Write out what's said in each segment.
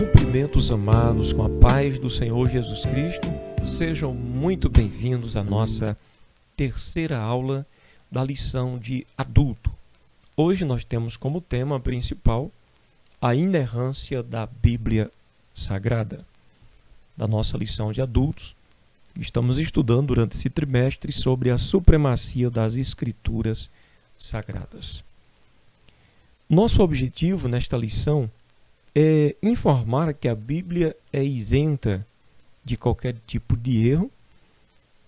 Cumprimentos amados com a paz do Senhor Jesus Cristo. Sejam muito bem-vindos à nossa terceira aula da lição de adulto. Hoje nós temos como tema principal a inerrância da Bíblia Sagrada. Da nossa lição de adultos, estamos estudando durante esse trimestre sobre a supremacia das Escrituras Sagradas. Nosso objetivo nesta lição é informar que a Bíblia é isenta de qualquer tipo de erro,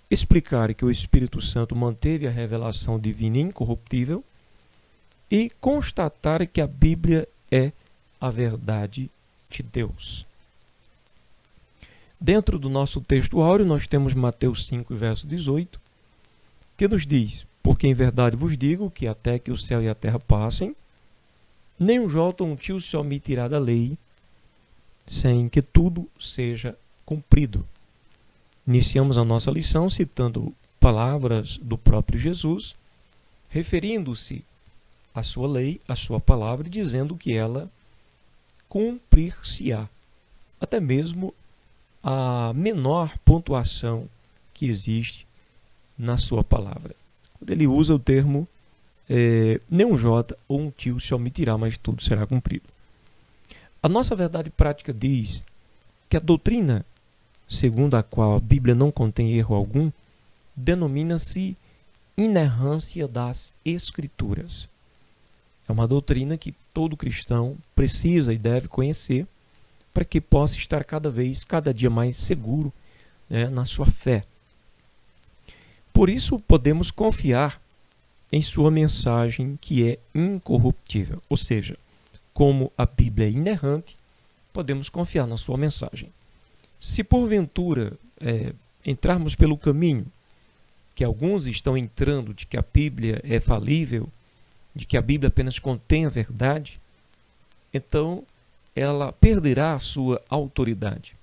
explicar que o Espírito Santo manteve a revelação divina incorruptível e constatar que a Bíblia é a verdade de Deus. Dentro do nosso texto áureo, nós temos Mateus 5, verso 18, que nos diz: porque em verdade vos digo que até que o céu e a terra passem, nem um jota ou um tio se omitirá da lei, sem que tudo seja cumprido. Iniciamos a nossa lição citando palavras do próprio Jesus, referindo-se à sua lei, à sua palavra, dizendo que ela cumprir-se-á. Até mesmo a menor pontuação que existe na sua palavra. Quando ele usa o termo nem um jota ou um tio se omitirá, mas tudo será cumprido. A nossa verdade prática diz que a doutrina segundo a qual a Bíblia não contém erro algum denomina-se inerrância das Escrituras. É uma doutrina que todo cristão precisa e deve conhecer para que possa estar cada dia mais seguro, na sua fé. Por isso podemos confiar em sua mensagem que é incorruptível. Ou seja, como a Bíblia é inerrante, podemos confiar na sua mensagem. Se porventura entrarmos pelo caminho que alguns estão entrando, de que a Bíblia é falível, de que a Bíblia apenas contém a verdade, então ela perderá a sua autoridade.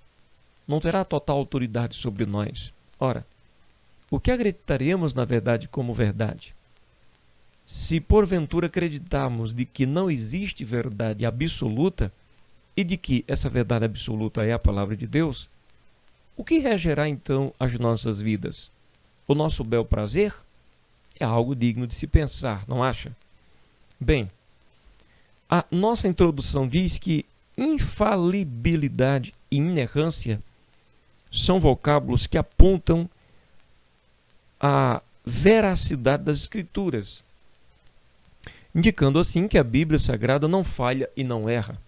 Não terá total autoridade sobre nós. Ora, o que acreditaremos na verdade como verdade? Se porventura acreditarmos de que não existe verdade absoluta e de que essa verdade absoluta é a palavra de Deus, o que regerá então as nossas vidas? O nosso bel prazer? É algo digno de se pensar, não acha? Bem, a nossa introdução diz que infalibilidade e inerrância são vocábulos que apontam a veracidade das Escrituras, indicando assim que a Bíblia Sagrada não falha e não erra.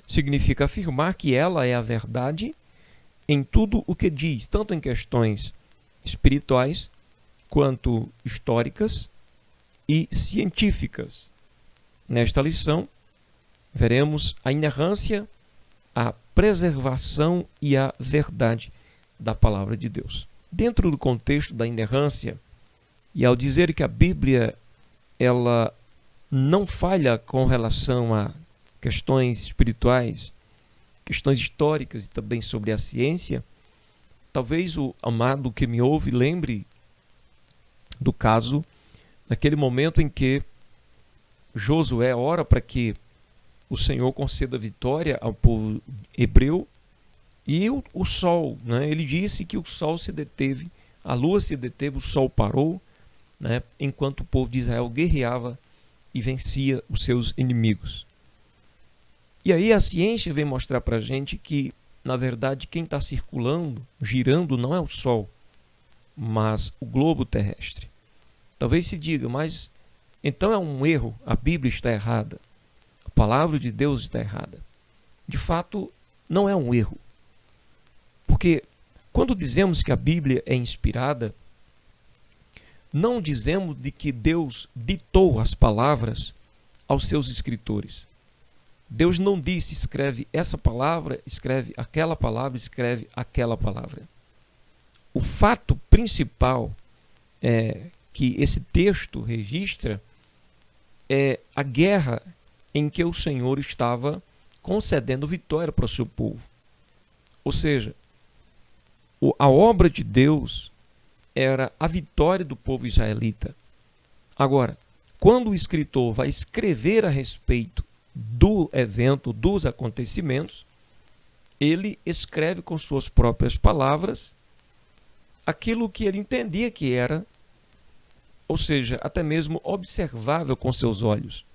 Significa afirmar que ela é a verdade em tudo o que diz, tanto em questões espirituais, quanto históricas e científicas. Nesta lição, veremos a inerrância, a preservação e a verdade da palavra de Deus. Dentro do contexto da inerrância, e ao dizer que a Bíblia ela não falha com relação a questões espirituais, questões históricas e também sobre a ciência, talvez o amado que me ouve lembre do caso, naquele momento em que Josué ora para que o Senhor conceda vitória ao povo hebreu, e o sol, ele disse que o sol se deteve, a lua se deteve, o sol parou, enquanto o povo de Israel guerreava e vencia os seus inimigos. E aí a ciência vem mostrar para a gente que, na verdade, quem está circulando, girando, não é o Sol, mas o globo terrestre. Talvez se diga, mas então é um erro, a Bíblia está errada, a palavra de Deus está errada. De fato, não é um erro. Porque quando dizemos que a Bíblia é inspirada, não dizemos de que Deus ditou as palavras aos seus escritores. Deus não disse, escreve essa palavra, escreve aquela palavra, escreve aquela palavra. O fato principal que esse texto registra é a guerra em que o Senhor estava concedendo vitória para o seu povo. Ou seja, a obra de Deus era a vitória do povo israelita. Agora, quando o escritor vai escrever a respeito do evento, dos acontecimentos, ele escreve com suas próprias palavras aquilo que ele entendia que era, ou seja, até mesmo observável com seus olhos.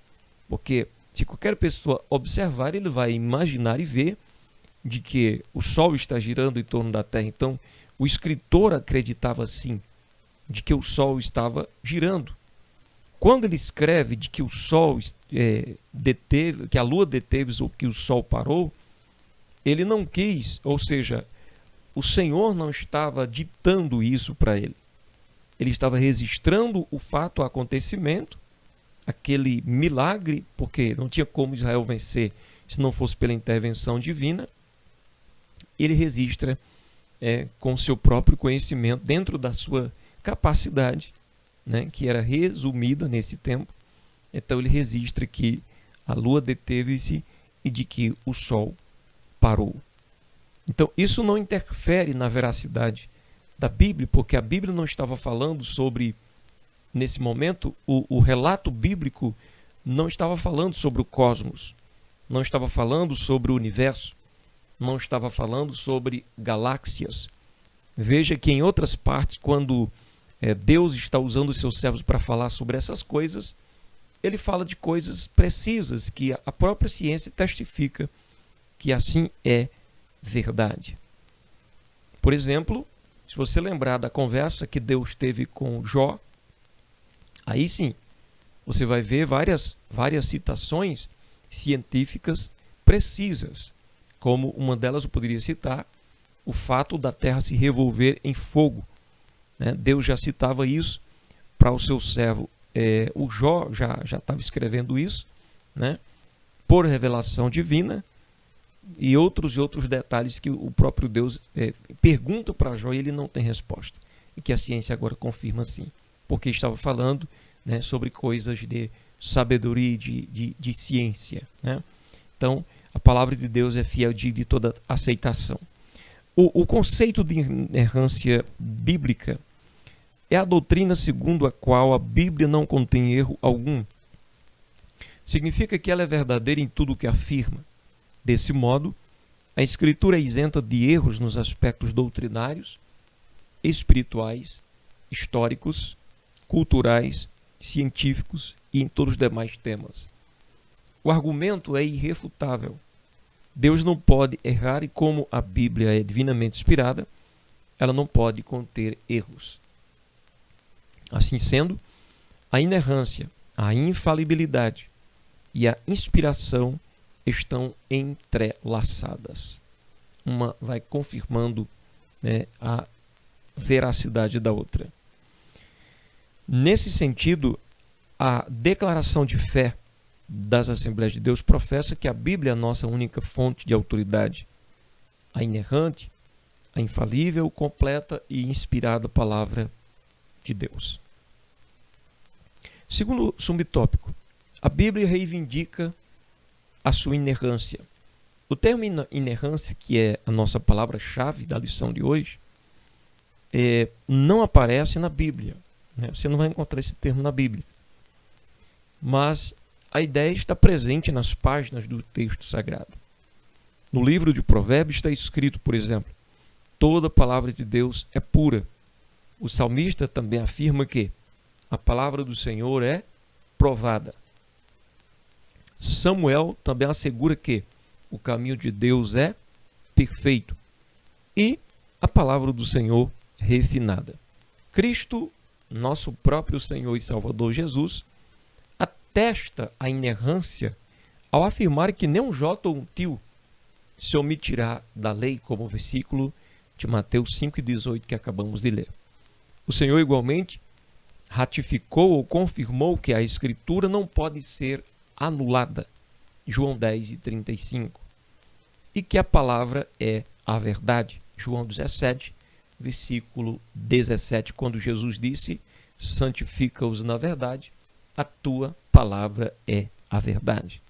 Porque se qualquer pessoa observar, ele vai imaginar e ver de que o Sol está girando em torno da Terra. Então, o escritor acreditava sim, de que o Sol estava girando. Quando ele escreve de que o Sol deteve, que a Lua deteve ou que o Sol parou, ele não quis, ou seja, o Senhor não estava ditando isso para ele. Ele estava registrando o fato, o acontecimento, aquele milagre, porque não tinha como Israel vencer se não fosse pela intervenção divina. Ele registra com seu próprio conhecimento, dentro da sua capacidade, né, que era resumida nesse tempo. Então ele registra que a lua deteve-se e de que o sol parou. Então isso não interfere na veracidade da Bíblia, porque a Bíblia não estava falando sobre, nesse momento, o relato bíblico não estava falando sobre o cosmos, não estava falando sobre o universo, não estava falando sobre galáxias. Veja que em outras partes, quando Deus está usando os seus servos para falar sobre essas coisas, ele fala de coisas precisas que a própria ciência testifica que assim é verdade. Por exemplo, se você lembrar da conversa que Deus teve com Jó, aí sim, você vai ver várias citações científicas precisas, como uma delas eu poderia citar o fato da terra se revolver em fogo. Deus já citava isso para o seu servo. O Jó já estava escrevendo isso, por revelação divina, e outros detalhes que o próprio Deus pergunta para Jó e ele não tem resposta. E que a ciência agora confirma sim, porque estava falando sobre coisas de sabedoria e de ciência. Então, a palavra de Deus é fiel de toda aceitação. O conceito de inerrância bíblica é a doutrina segundo a qual a Bíblia não contém erro algum. Significa que ela é verdadeira em tudo o que afirma. Desse modo, a Escritura é isenta de erros nos aspectos doutrinários, espirituais, históricos, culturais, científicos e em todos os demais temas. O argumento é irrefutável. Deus não pode errar e, como a Bíblia é divinamente inspirada, ela não pode conter erros. Assim sendo, a inerrância, a infalibilidade e a inspiração estão entrelaçadas. Uma vai confirmando a veracidade da outra. Nesse sentido, a declaração de fé das Assembleias de Deus professa que a Bíblia é a nossa única fonte de autoridade, a inerrante, a infalível, completa e inspirada palavra de Deus. Segundo subtópico, a Bíblia reivindica a sua inerrância. O termo inerrância, que é a nossa palavra-chave da lição de hoje, não aparece na Bíblia. Você não vai encontrar esse termo na Bíblia. Mas a ideia está presente nas páginas do texto sagrado. No livro de Provérbios está escrito, por exemplo, toda palavra de Deus é pura. O salmista também afirma que a palavra do Senhor é provada. Samuel também assegura que o caminho de Deus é perfeito e a palavra do Senhor refinada. Cristo, nosso próprio Senhor e Salvador Jesus, atesta a inerrância ao afirmar que nem um jota ou um tio se omitirá da lei, como o versículo de Mateus 5,18 que acabamos de ler. O Senhor igualmente ratificou ou confirmou que a Escritura não pode ser anulada, João 10:35, e que a palavra é a verdade, João 17, versículo 17, quando Jesus disse, santifica-os na verdade, a tua palavra é a verdade.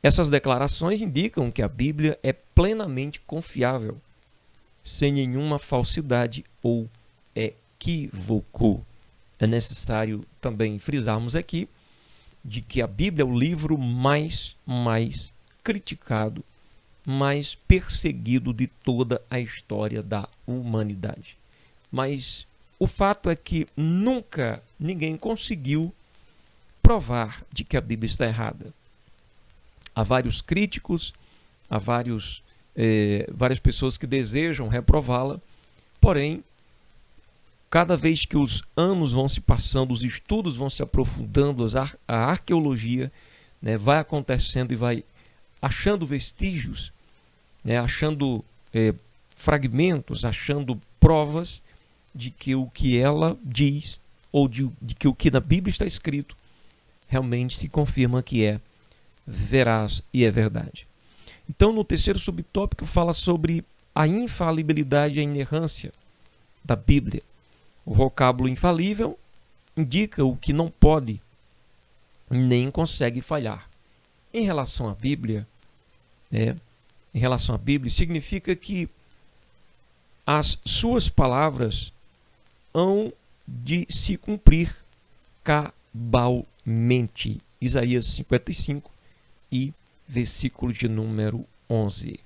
Essas declarações indicam que a Bíblia é plenamente confiável, sem nenhuma falsidade ou equívoco. É necessário também frisarmos aqui de que a Bíblia é o livro mais criticado mais perseguido de toda a história da humanidade. Mas o fato é que nunca ninguém conseguiu provar de que a Bíblia está errada. Há vários críticos, há várias pessoas que desejam reprová-la, porém, cada vez que os anos vão se passando, os estudos vão se aprofundando, a arqueologia, né, vai acontecendo e vai achando vestígios, né, achando fragmentos, achando provas de que o que ela diz, ou de que o que na Bíblia está escrito, realmente se confirma que é veraz e é verdade. Então, no terceiro subtópico, fala sobre a infalibilidade e a inerrância da Bíblia. O vocábulo infalível indica o que não pode nem consegue falhar. Em relação à Bíblia, significa que as suas palavras hão de se cumprir cabalmente. Isaías 55 e versículo de número 11.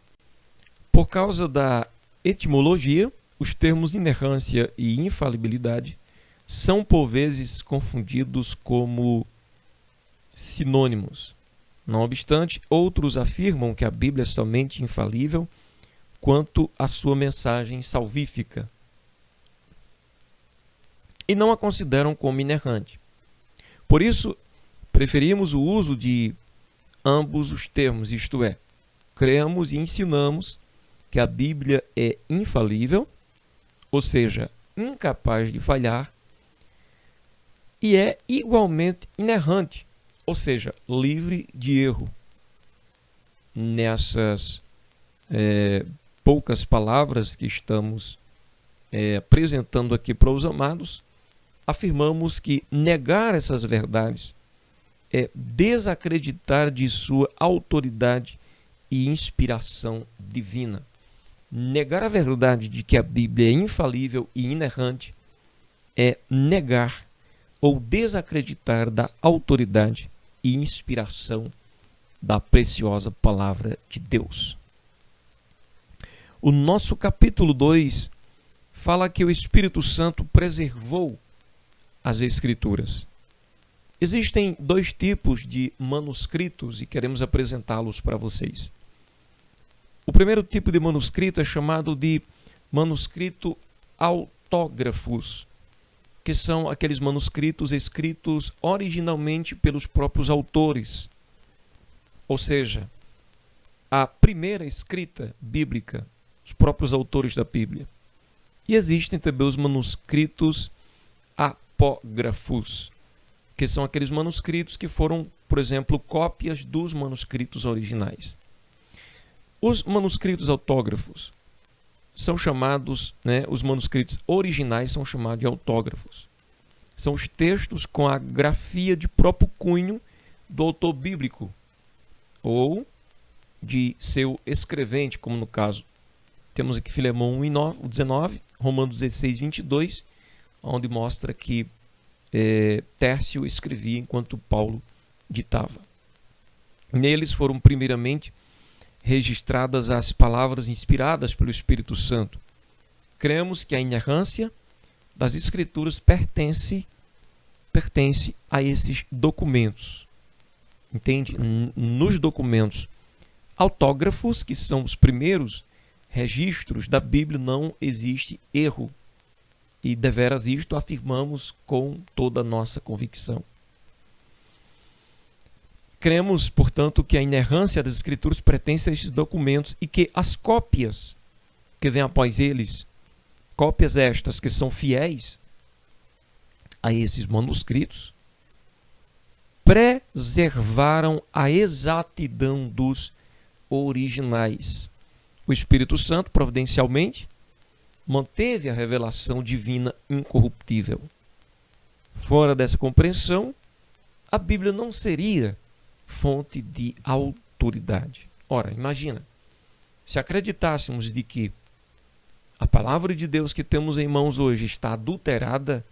Por causa da etimologia, os termos inerrância e infalibilidade são por vezes confundidos como sinônimos. Não obstante, outros afirmam que a Bíblia é somente infalível quanto à sua mensagem salvífica e não a consideram como inerrante. Por isso, preferimos o uso de ambos os termos, isto é, cremos e ensinamos que a Bíblia é infalível, ou seja, incapaz de falhar, e é igualmente inerrante, ou seja, livre de erro. Nessas poucas palavras que estamos apresentando aqui para os amados, afirmamos que negar essas verdades é desacreditar de sua autoridade e inspiração divina. Negar a verdade de que a Bíblia é infalível e inerrante é negar ou desacreditar da autoridade e inspiração da preciosa palavra de Deus. O nosso capítulo 2 fala que o Espírito Santo preservou as Escrituras. Existem dois tipos de manuscritos e queremos apresentá-los para vocês. O primeiro tipo de manuscrito é chamado de manuscrito autógrafos, que são aqueles manuscritos escritos originalmente pelos próprios autores. Ou seja, a primeira escrita bíblica, os próprios autores da Bíblia. E existem também os manuscritos apógrafos, que são aqueles manuscritos que foram, por exemplo, cópias dos manuscritos originais. Os manuscritos autógrafos são chamados, os manuscritos originais são chamados de autógrafos. São os textos com a grafia de próprio cunho do autor bíblico ou de seu escrevente, como no caso, temos aqui Filemão 1:19, Romanos 16:22, onde mostra que Tércio escrevia enquanto Paulo ditava. Neles foram primeiramente registradas as palavras inspiradas pelo Espírito Santo. Cremos que a inerrância das Escrituras pertence a esses documentos. Entende? Nos documentos autógrafos, que são os primeiros registros da Bíblia, não existe erro. E deveras isto afirmamos com toda a nossa convicção. Cremos, portanto, que a inerrância das Escrituras pertence a esses documentos e que as cópias que vêm após eles, cópias estas que são fiéis a esses manuscritos, preservaram a exatidão dos originais. O Espírito Santo, providencialmente, manteve a revelação divina incorruptível. Fora dessa compreensão, a Bíblia não seria fonte de autoridade. Ora, imagina, se acreditássemos de que a palavra de Deus que temos em mãos hoje está adulterada,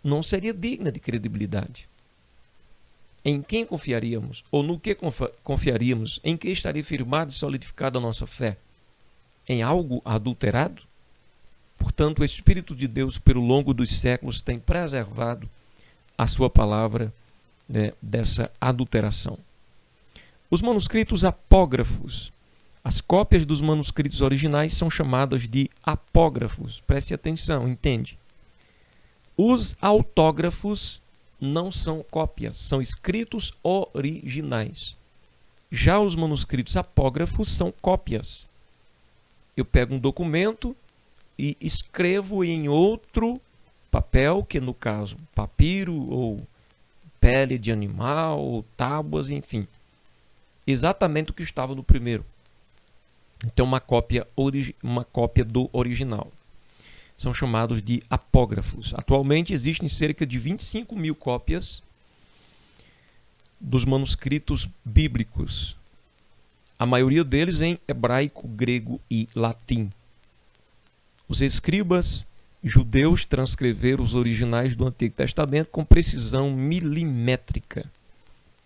não seria digna de credibilidade. Em quem confiaríamos? Ou no que confiaríamos? Em que estaria firmada e solidificada a nossa fé? Em algo adulterado? Portanto, o Espírito de Deus, pelo longo dos séculos, tem preservado a sua palavra, né, dessa adulteração. Os manuscritos apógrafos. As cópias dos manuscritos originais são chamadas de apógrafos. Preste atenção, entende? Os autógrafos não são cópias, são escritos originais. Já os manuscritos apógrafos são cópias. Eu pego um documento e escrevo em outro papel, que no caso papiro ou pele de animal, ou tábuas, enfim. Exatamente o que estava no primeiro. Então uma cópia do original. São chamados de apógrafos. Atualmente existem cerca de 25 mil cópias dos manuscritos bíblicos. A maioria deles em hebraico, grego e latim. Os escribas judeus transcreveram os originais do Antigo Testamento com precisão milimétrica.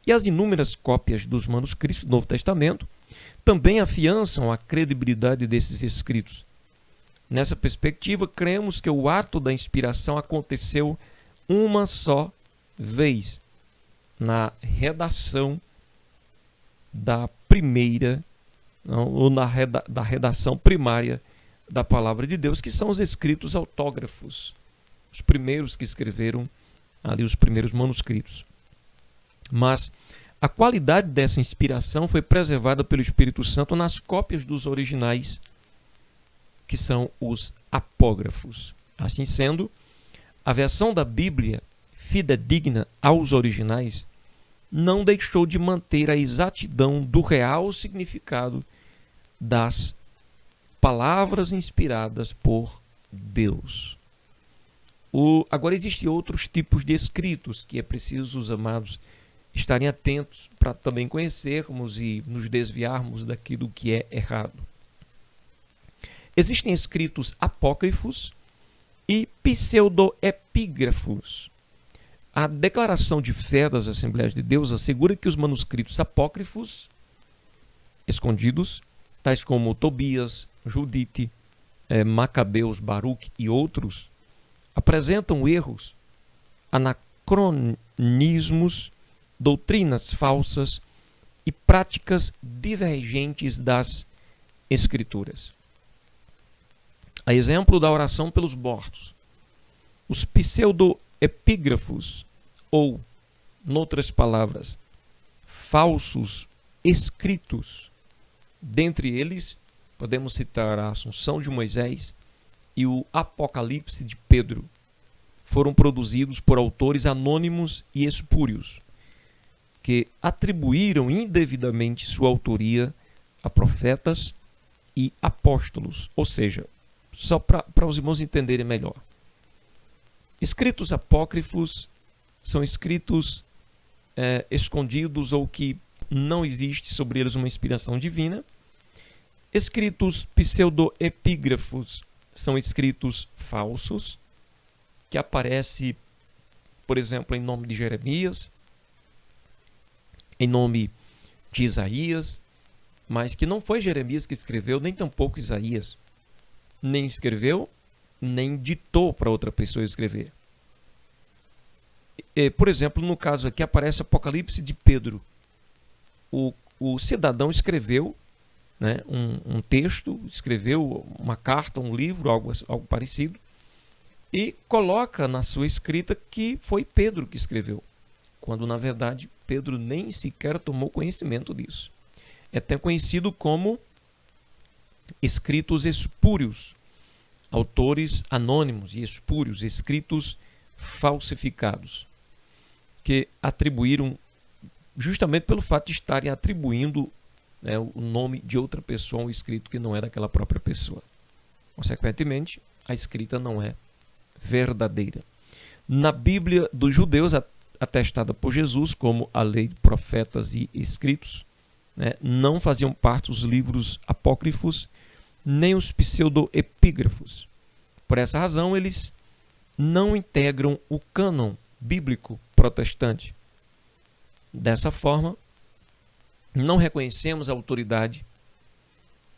E as inúmeras cópias dos manuscritos do Novo Testamento também afiançam a credibilidade desses escritos. Nessa perspectiva, cremos que o ato da inspiração aconteceu uma só vez, na redação da primeira, ou da redação primária da palavra de Deus, que são os escritos autógrafos, os primeiros que escreveram ali os primeiros manuscritos. Mas a qualidade dessa inspiração foi preservada pelo Espírito Santo nas cópias dos originais, que são os apógrafos. Assim sendo, a versão da Bíblia fidedigna aos originais não deixou de manter a exatidão do real significado das palavras inspiradas por Deus. Agora existem outros tipos de escritos que é preciso os amados estarem atentos para também conhecermos e nos desviarmos daquilo que é errado. Existem escritos apócrifos e pseudoepígrafos. A declaração de fé das Assembleias de Deus assegura que os manuscritos apócrifos escondidos, tais como Tobias, Judite, Macabeus, Baruque e outros, apresentam erros, anacronismos, doutrinas falsas e práticas divergentes das Escrituras. A exemplo da oração pelos mortos, os pseudoepígrafos, ou, noutras palavras, falsos escritos. Dentre eles, podemos citar a Assunção de Moisés e o Apocalipse de Pedro. Foram produzidos por autores anônimos e espúrios, que atribuíram indevidamente sua autoria a profetas e apóstolos, ou seja, só para os irmãos entenderem melhor. Escritos apócrifos são escritos escondidos ou que não existe sobre eles uma inspiração divina. Escritos pseudoepígrafos são escritos falsos, que aparecem, por exemplo, em nome de Jeremias, em nome de Isaías, mas que não foi Jeremias que escreveu, nem tampouco Isaías. Nem escreveu, nem ditou para outra pessoa escrever. Por exemplo, no caso aqui aparece Apocalipse de Pedro. O cidadão escreveu, né, um texto, escreveu uma carta, um livro, algo parecido, e coloca na sua escrita que foi Pedro que escreveu, quando na verdade Pedro nem sequer tomou conhecimento disso. É até conhecido como escritos espúrios, autores anônimos e espúrios, escritos falsificados, que atribuíram, justamente pelo fato de estarem atribuindo, né, o nome de outra pessoa a um escrito que não é daquela própria pessoa. Consequentemente, a escrita não é verdadeira. Na Bíblia dos judeus, atestada por Jesus como a lei de profetas e escritos, né, não faziam parte os livros apócrifos nem os pseudoepígrafos. Por essa razão, eles não integram o cânon bíblico protestante. Dessa forma, não reconhecemos a autoridade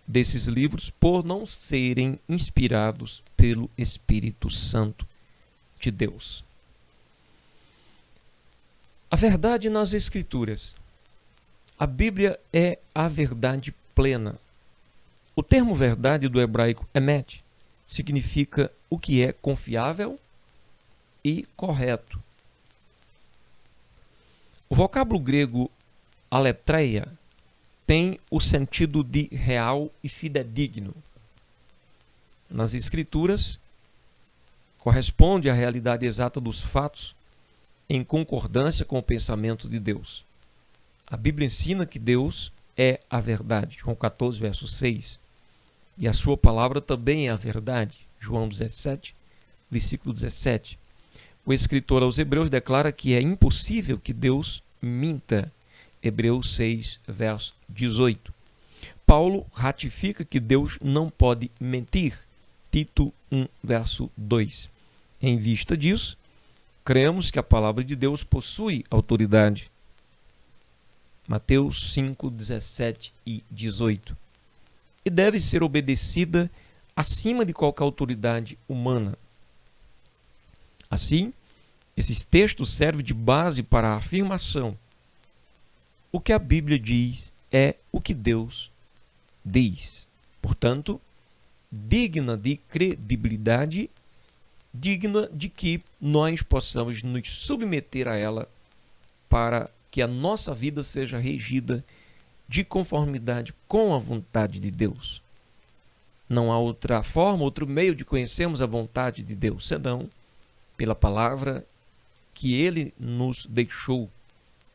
desses livros por não serem inspirados pelo Espírito Santo de Deus. A verdade nas Escrituras. A Bíblia é a verdade plena. O termo verdade do hebraico emet significa o que é confiável e correto. O vocábulo grego aletreia tem o sentido de real e fidedigno. Nas Escrituras, corresponde à realidade exata dos fatos em concordância com o pensamento de Deus. A Bíblia ensina que Deus é a verdade, João 14, verso 6. E a sua palavra também é a verdade, João 17, versículo 17. O escritor aos Hebreus declara que é impossível que Deus minta, Hebreus 6, verso 18. Paulo ratifica que Deus não pode mentir, Tito 1, verso 2. Em vista disso, cremos que a palavra de Deus possui autoridade, Mateus 5, 17 e 18. E deve ser obedecida acima de qualquer autoridade humana. Assim, esses textos servem de base para a afirmação. O que a Bíblia diz é o que Deus diz. Portanto, digna de credibilidade, digna de que nós possamos nos submeter a ela para que a nossa vida seja regida de conformidade com a vontade de Deus. Não há outra forma, outro meio de conhecermos a vontade de Deus, senão pela palavra que Ele nos deixou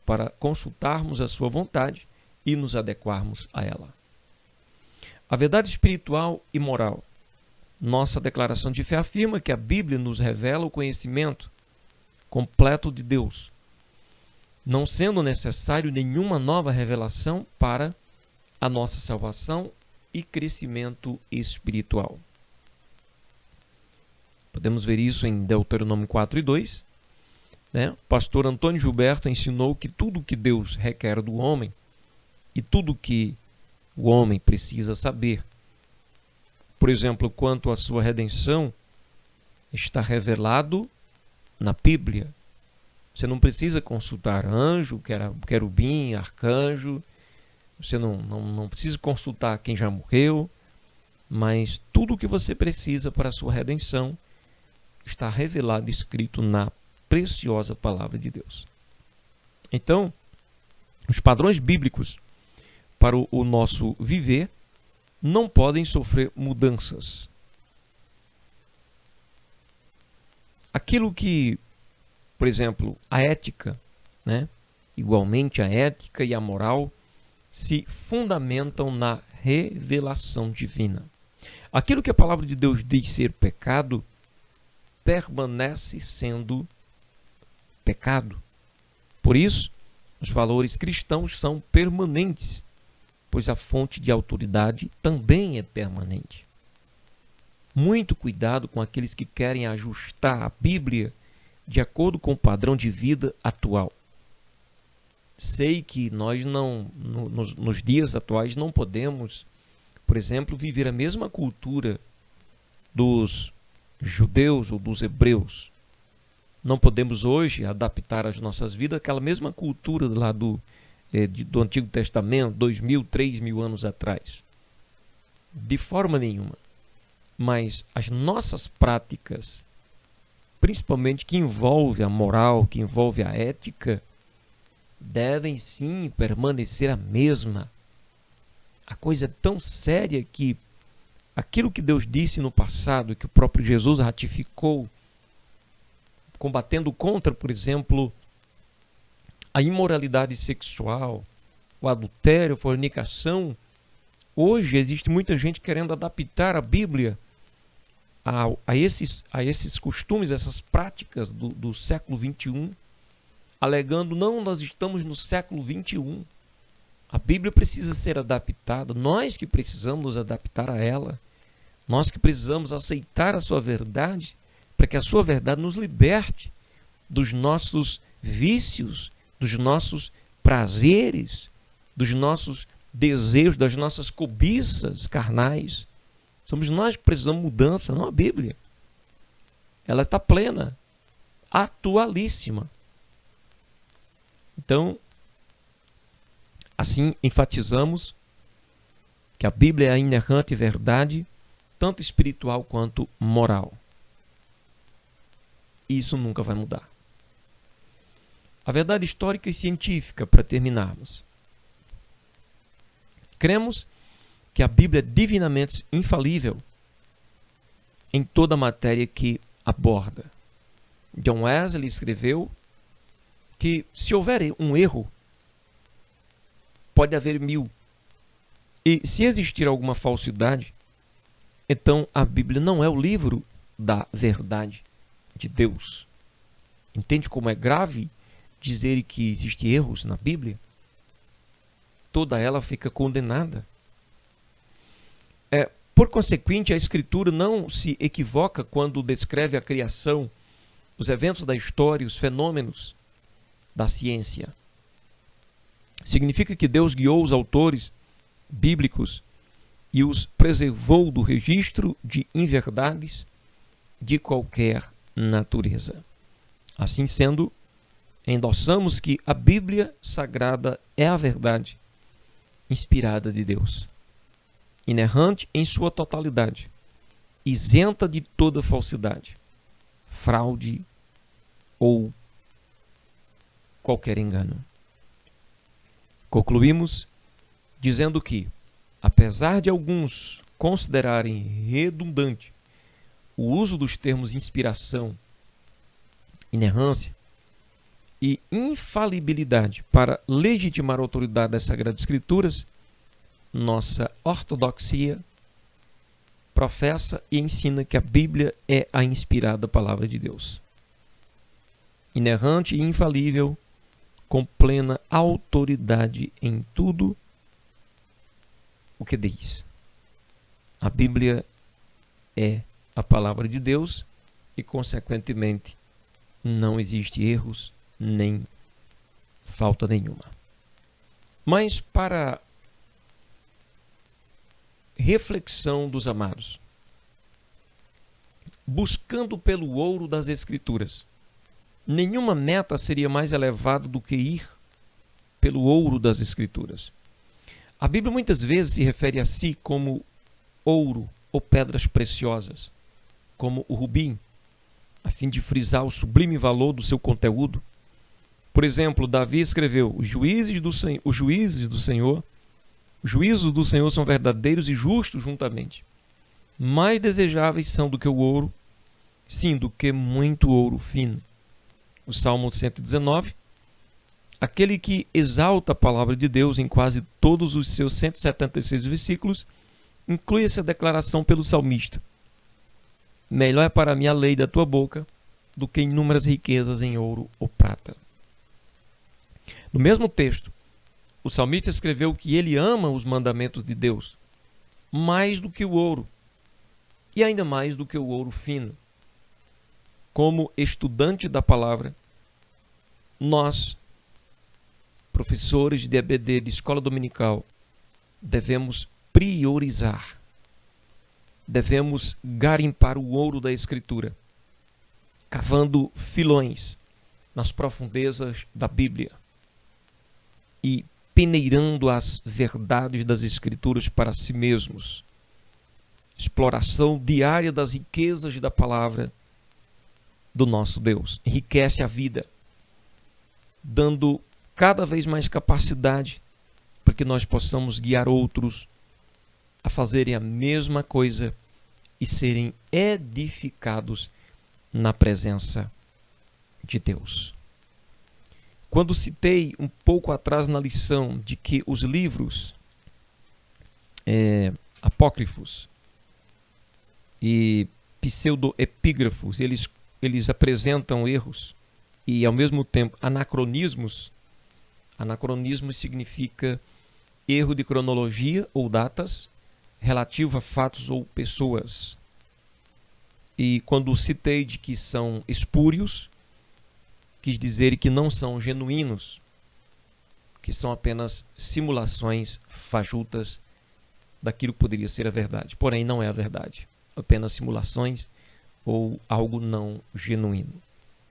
para consultarmos a sua vontade e nos adequarmos a ela. A verdade espiritual e moral. Nossa declaração de fé afirma que a Bíblia nos revela o conhecimento completo de Deus, não sendo necessário nenhuma nova revelação para a nossa salvação e crescimento espiritual. Podemos ver isso em Deuteronômio 4 e 2. O pastor Antônio Gilberto ensinou que tudo que Deus requer do homem e tudo que o homem precisa saber, por exemplo, quanto à sua redenção, está revelado na Bíblia. Você não precisa consultar anjo, querubim, arcanjo. Você não precisa consultar quem já morreu. Mas tudo o que você precisa para a sua redenção está revelado e escrito na preciosa palavra de Deus. Então, os padrões bíblicos para o nosso viver não podem sofrer mudanças. Aquilo que, por exemplo, a ética, igualmente a ética e a moral, se fundamentam na revelação divina. Aquilo que a palavra de Deus diz ser pecado, permanece sendo pecado. Por isso, os valores cristãos são permanentes, pois a fonte de autoridade também é permanente. Muito cuidado com aqueles que querem ajustar a Bíblia de acordo com o padrão de vida atual. Sei que nós nos dias atuais não podemos, por exemplo, viver a mesma cultura dos judeus ou dos hebreus. Não podemos hoje adaptar as nossas vidas àquela mesma cultura lá do Antigo Testamento, 2.000, 3.000 anos atrás. De forma nenhuma. Mas as nossas práticas, principalmente que envolve a moral, que envolve a ética, devem sim permanecer a mesma. A coisa é tão séria que aquilo que Deus disse no passado, que o próprio Jesus ratificou, combatendo contra, por exemplo, a imoralidade sexual, o adultério, a fornicação. Hoje existe muita gente querendo adaptar a Bíblia a esses costumes, essas práticas do século XXI, alegando, não, nós estamos no século XXI. A Bíblia precisa ser adaptada, nós que precisamos nos adaptar a ela, nós que precisamos aceitar a sua verdade, para que a sua verdade nos liberte dos nossos vícios, dos nossos prazeres, dos nossos desejos, das nossas cobiças carnais. Somos nós que precisamos de mudança, não a Bíblia. Ela está plena, atualíssima. Então, assim enfatizamos que a Bíblia é a inerrante verdade, tanto espiritual quanto moral. Isso nunca vai mudar. A verdade histórica e científica, para terminarmos. Cremos que a Bíblia é divinamente infalível em toda a matéria que aborda. John Wesley escreveu que se houver um erro, pode haver 1000. E se existir alguma falsidade, então a Bíblia não é o livro da verdade de Deus. Entende como é grave dizer que existem erros na Bíblia? Toda ela fica condenada. Por consequente, a Escritura não se equivoca quando descreve a criação, os eventos da história, os fenômenos da ciência. Significa que Deus guiou os autores bíblicos e os preservou do registro de inverdades de qualquer natureza. Assim sendo, endossamos que a Bíblia Sagrada é a verdade inspirada de Deus, inerrante em sua totalidade, isenta de toda falsidade, fraude ou qualquer engano. Concluímos dizendo que, apesar de alguns considerarem redundante o uso dos termos inspiração, inerrância e infalibilidade para legitimar a autoridade das Sagradas Escrituras, nossa ortodoxia professa e ensina que a Bíblia é a inspirada palavra de Deus. Inerrante e infalível, com plena autoridade em tudo o que diz. A Bíblia é a palavra de Deus e, consequentemente, não existe erros nem falta nenhuma. Mas para reflexão dos amados, buscando pelo ouro das Escrituras, nenhuma meta seria mais elevada do que ir pelo ouro das Escrituras. A Bíblia muitas vezes se refere a si como ouro ou pedras preciosas, como o rubim, a fim de frisar o sublime valor do seu conteúdo. Por exemplo, Davi escreveu: os juízos do Senhor são verdadeiros e justos juntamente. Mais desejáveis são do que o ouro, sim, do que muito ouro fino. O Salmo 119, aquele que exalta a palavra de Deus em quase todos os seus 176 versículos, inclui essa declaração pelo salmista: melhor é para mim a lei da tua boca do que inúmeras riquezas em ouro ou prata. No mesmo texto, o salmista escreveu que ele ama os mandamentos de Deus mais do que o ouro e ainda mais do que o ouro fino. Como estudante da palavra, nós, professores de EBD, de escola dominical, devemos priorizar, devemos garimpar o ouro da Escritura, cavando filões nas profundezas da Bíblia e peneirando as verdades das Escrituras para si mesmos. Exploração diária das riquezas da palavra do nosso Deus enriquece a vida, dando cada vez mais capacidade para que nós possamos guiar outros a fazerem a mesma coisa e serem edificados na presença de Deus. Quando citei um pouco atrás na lição de que os livros apócrifos e pseudoepígrafos, eles apresentam erros e, ao mesmo tempo, anacronismos. Anacronismo significa erro de cronologia ou datas relativo a fatos ou pessoas. E quando citei de que são espúrios, quis dizer que não são genuínos. que são apenas simulações fajutas daquilo que poderia ser a verdade. Porém, não é a verdade. Apenas simulações ou algo não genuíno.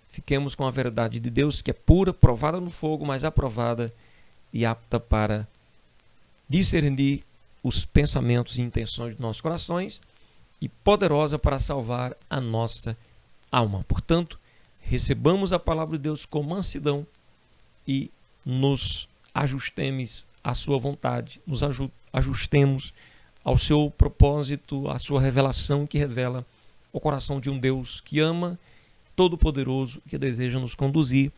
Fiquemos com a verdade de Deus, que é pura, provada no fogo, mas aprovada e apta para discernir os pensamentos e intenções dos nossos corações e poderosa para salvar a nossa alma. Portanto, recebamos a palavra de Deus com mansidão e nos ajustemos à sua vontade, nos ajustemos ao seu propósito, à sua revelação que revela o coração de um Deus que ama, todo-poderoso, que deseja nos conduzir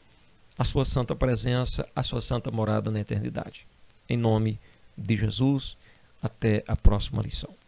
à sua santa presença, à sua santa morada na eternidade. Em nome de Jesus, até a próxima lição.